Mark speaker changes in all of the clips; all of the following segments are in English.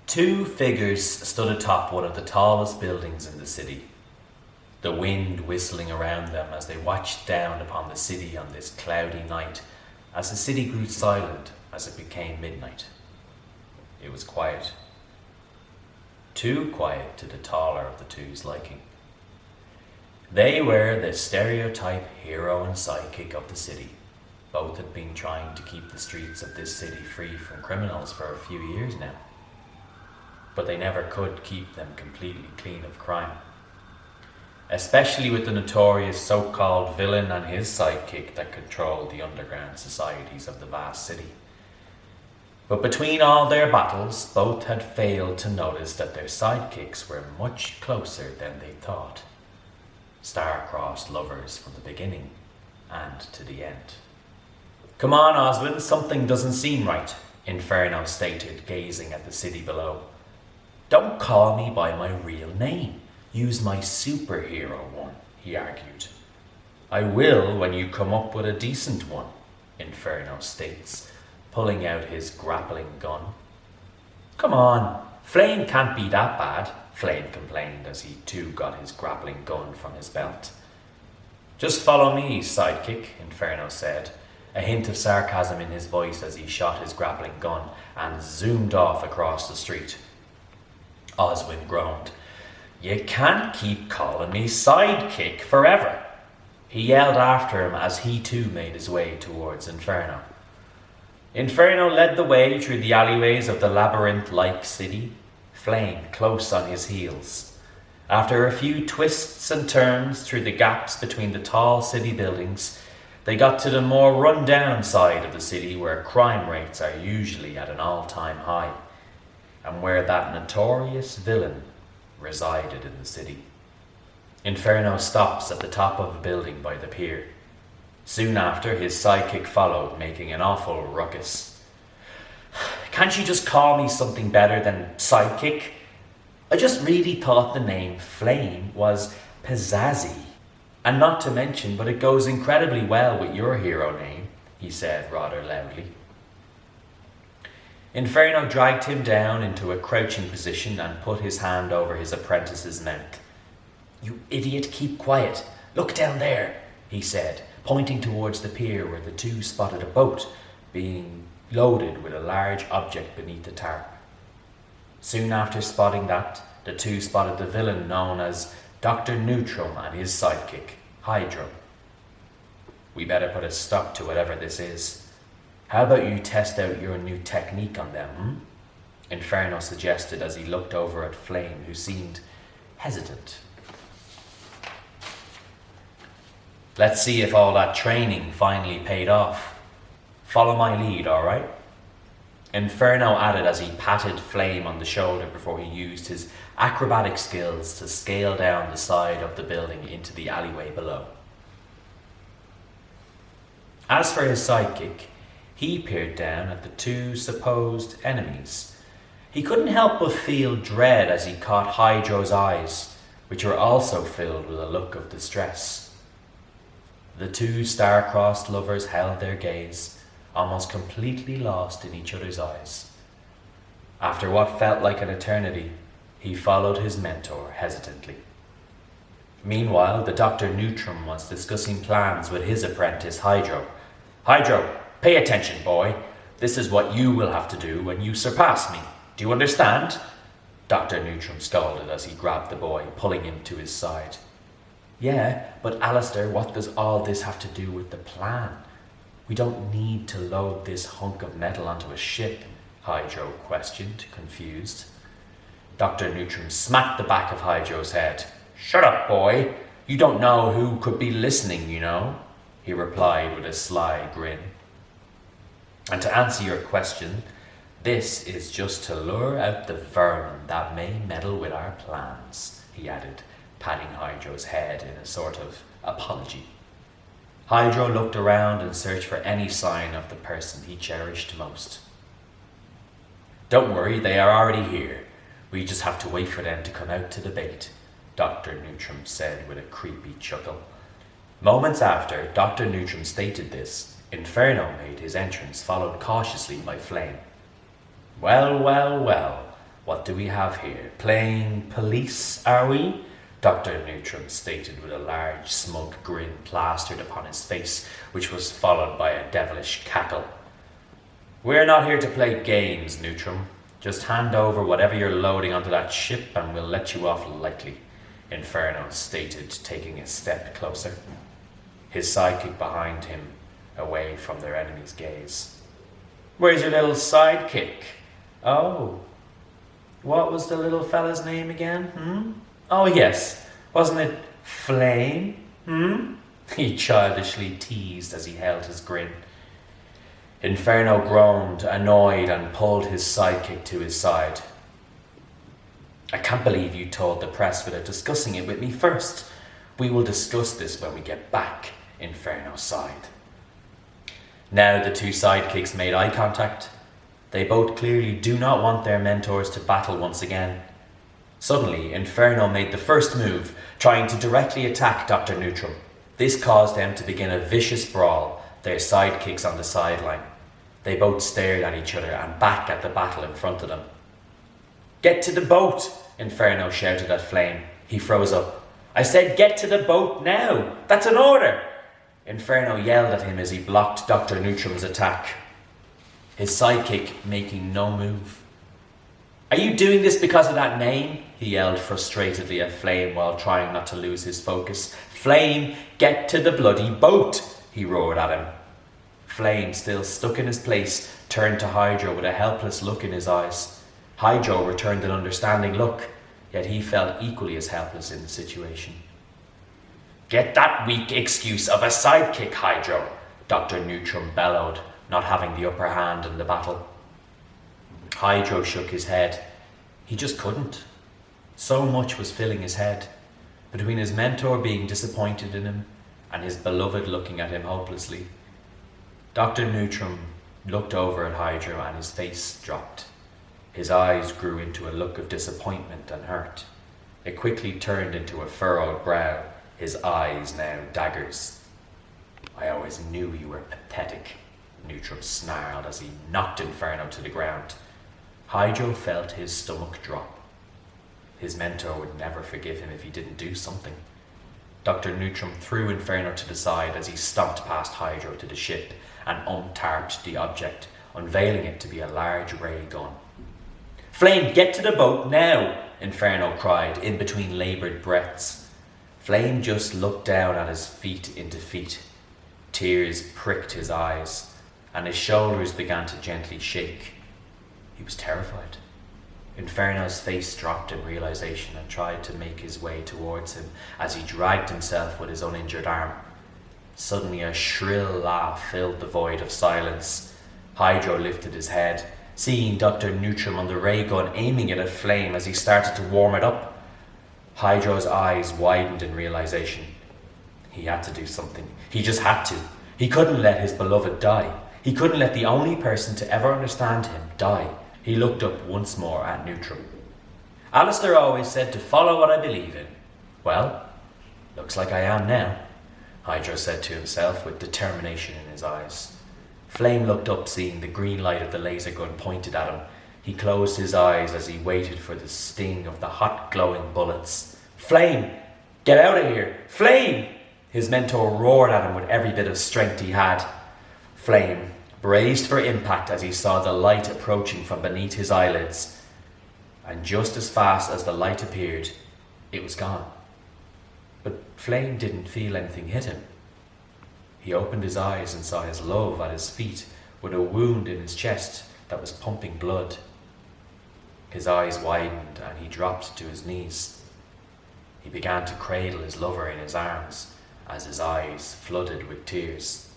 Speaker 1: Two figures stood atop one of the tallest buildings in the city, the wind whistling around them as they watched down upon the city on this cloudy night, as the city grew silent as it became midnight. It was quiet. Too quiet to the taller of the two's liking. They were the stereotype hero and sidekick of the city. Both had been trying to keep the streets of this city free from criminals for a few years now. But they never could keep them completely clean of crime. Especially with the notorious so-called villain and his sidekick that controlled the underground societies of the vast city. But between all their battles, both had failed to notice that their sidekicks were much closer than they thought. Star-crossed lovers from the beginning and to the end. "Come on, Osmond, something doesn't seem right," Inferno stated, gazing at the city below. "Don't call me by my real name. Use my superhero one," he argued. "I will when you come up with a decent one," Inferno states, pulling out his grappling gun. "Come on, Flame can't be that bad," Flame complained as he too got his grappling gun from his belt. "Just follow me, sidekick," Inferno said, a hint of sarcasm in his voice as he shot his grappling gun and zoomed off across the street. Oswin groaned. "You can't keep calling me sidekick forever," he yelled after him as he too made his way towards Inferno. Inferno led the way through the alleyways of the labyrinth-like city, Flame close on his heels. After a few twists and turns through the gaps between the tall city buildings, they got to the more run-down side of the city where crime rates are usually at an all-time high, and where that notorious villain resided in the city. Inferno stops at the top of a building by the pier. Soon after, his sidekick followed, making an awful ruckus. "Can't you just call me something better than sidekick? I just really thought the name Flame was pizzazzy. And not to mention, but it goes incredibly well with your hero name," he said rather loudly. Inferno dragged him down into a crouching position and put his hand over his apprentice's mouth. "You idiot, keep quiet. Look down there," he said, pointing towards the pier where the two spotted a boat being loaded with a large object beneath the tarp. Soon after spotting that, the two spotted the villain known as Dr. Neutrum and his sidekick, Hydro. "We better put a stop to whatever this is. How about you test out your new technique on them, Inferno suggested as he looked over at Flame, who seemed hesitant. "Let's see if all that training finally paid off. Follow my lead, all right?" Inferno added as he patted Flame on the shoulder before he used his acrobatic skills to scale down the side of the building into the alleyway below. As for his sidekick, he peered down at the two supposed enemies. He couldn't help but feel dread as he caught Hydro's eyes, which were also filled with a look of distress. The two star-crossed lovers held their gaze, almost completely lost in each other's eyes. After what felt like an eternity, he followed his mentor hesitantly. Meanwhile, the Dr. Neutrum was discussing plans with his apprentice Hydro. "Hydro, pay attention, boy. This is what you will have to do when you surpass me. Do you understand?" Dr. Neutrum scolded as he grabbed the boy, pulling him to his side. "Yeah, but Alistair, what does all this have to do with the plan? We don't need to load this hunk of metal onto a ship," Hydro questioned, confused. Dr. Neutrum smacked the back of Hydro's head. "Shut up, boy. You don't know who could be listening, you know," he replied with a sly grin. "And to answer your question, this is just to lure out the vermin that may meddle with our plans," he added, patting Hydro's head in a sort of apology. Hydro looked around and searched for any sign of the person he cherished most. "Don't worry, they are already here. We just have to wait for them to come out to the bait," Dr. Neutrum said with a creepy chuckle. Moments after Dr. Neutrum stated this, Inferno made his entrance, followed cautiously by Flame. "Well, well, well, What do we have here? Playing police, are we? Dr. Neutrum stated with a large, smug grin plastered upon his face, which was followed by a devilish cackle. We're not here to play games, Neutrum. Just hand over whatever you're loading onto that ship and we'll let you off lightly, Inferno stated, taking a step closer. His sidekick behind him, away from their enemy's gaze. Where's your little sidekick? Oh. What was the little fella's name again? Oh yes, wasn't it Flame? He childishly teased as he held his grin. Inferno groaned, annoyed, and pulled his sidekick to his side. I can't believe you told the press without discussing it with me first. We will discuss this when we get back, Inferno sighed. Now the two sidekicks made eye contact. They both clearly do not want their mentors to battle once again. Suddenly, Inferno made the first move, trying to directly attack Dr. Neutrum. This caused them to begin a vicious brawl, their sidekicks on the sideline. They both stared at each other and back at the battle in front of them. Get to the boat, Inferno shouted at Flame. He froze up. I said get to the boat now. That's an order. Inferno yelled at him as he blocked Dr. Neutrum's attack. His sidekick making no move. Are you doing this because of that name? He yelled frustratedly at Flame while trying not to lose his focus. Flame, get to the bloody boat, he roared at him. Flame, still stuck in his place, turned to Hydro with a helpless look in his eyes. Hydro returned an understanding look, yet he felt equally as helpless in the situation. Get that weak excuse of a sidekick, Hydro, Dr. Neutrum bellowed, not having the upper hand in the battle. Hydro shook his head. He just couldn't. So much was filling his head, between his mentor being disappointed in him and his beloved looking at him hopelessly. Dr. Neutrum looked over at Hydro and his face dropped. His eyes grew into a look of disappointment and hurt. It quickly turned into a furrowed brow, his eyes now daggers. I always knew you were pathetic, Neutrum snarled as he knocked Inferno to the ground. Hydro felt his stomach drop. His mentor would never forgive him if he didn't do something. Dr. Neutrum threw Inferno to the side as he stomped past Hydro to the ship and untarped the object, unveiling it to be a large ray gun. Flame, get to the boat now, Inferno cried in between laboured breaths. Flame just looked down at his feet in defeat. Tears pricked his eyes, and his shoulders began to gently shake. He was terrified. Inferno's face dropped in realization and tried to make his way towards him as he dragged himself with his uninjured arm. Suddenly a shrill laugh filled the void of silence. Hydro lifted his head, seeing Dr. Neutrum on the ray gun aiming it at Flame as he started to warm it up. Hydro's eyes widened in realization. He had to do something. He just had to. He couldn't let his beloved die. He couldn't let the only person to ever understand him die. He looked up once more at Neutrum. Alistair always said to follow what I believe in. Well, looks like I am now, Hydro said to himself with determination in his eyes. Flame looked up, seeing the green light of the laser gun pointed at him. He closed his eyes as he waited for the sting of the hot glowing bullets. Flame! Get out of here! Flame! His mentor roared at him with every bit of strength he had. Flame braced for impact as he saw the light approaching from beneath his eyelids. And just as fast as the light appeared, it was gone. But Flame didn't feel anything hit him. He opened his eyes and saw his love at his feet with a wound in his chest that was pumping blood. His eyes widened and he dropped to his knees. He began to cradle his lover in his arms as his eyes flooded with tears.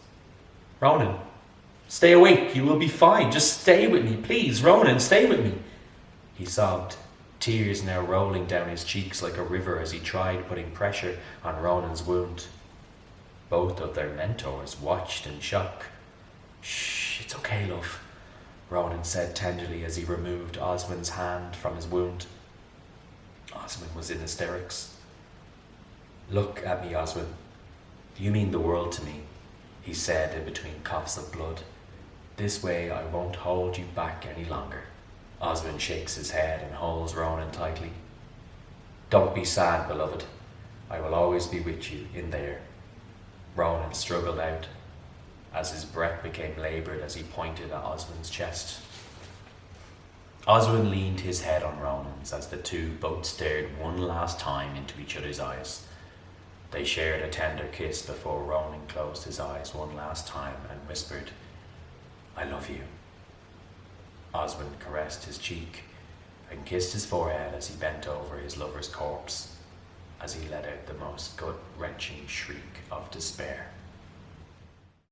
Speaker 1: Ronan, stay awake, you will be fine. Just stay with me, please. Ronan, stay with me. He sobbed, tears now rolling down his cheeks like a river as he tried putting pressure on Ronan's wound. Both of their mentors watched in shock. Shh, it's okay, love, Ronan said tenderly as he removed Osmond's hand from his wound. Osmond was in hysterics. Look at me, Osmond. You mean the world to me, he said in between coughs of blood. This way I won't hold you back any longer. Osmond shakes his head and holds Ronan tightly. Don't be sad, beloved. I will always be with you in there. Ronan struggled out as his breath became laboured as he pointed at Osmond's chest. Osmond leaned his head on Ronan's as the two both stared one last time into each other's eyes. They shared a tender kiss before Ronan closed his eyes one last time and whispered, I love you. Osmond caressed his cheek and kissed his forehead as he bent over his lover's corpse, as he let out the most gut-wrenching shriek of despair.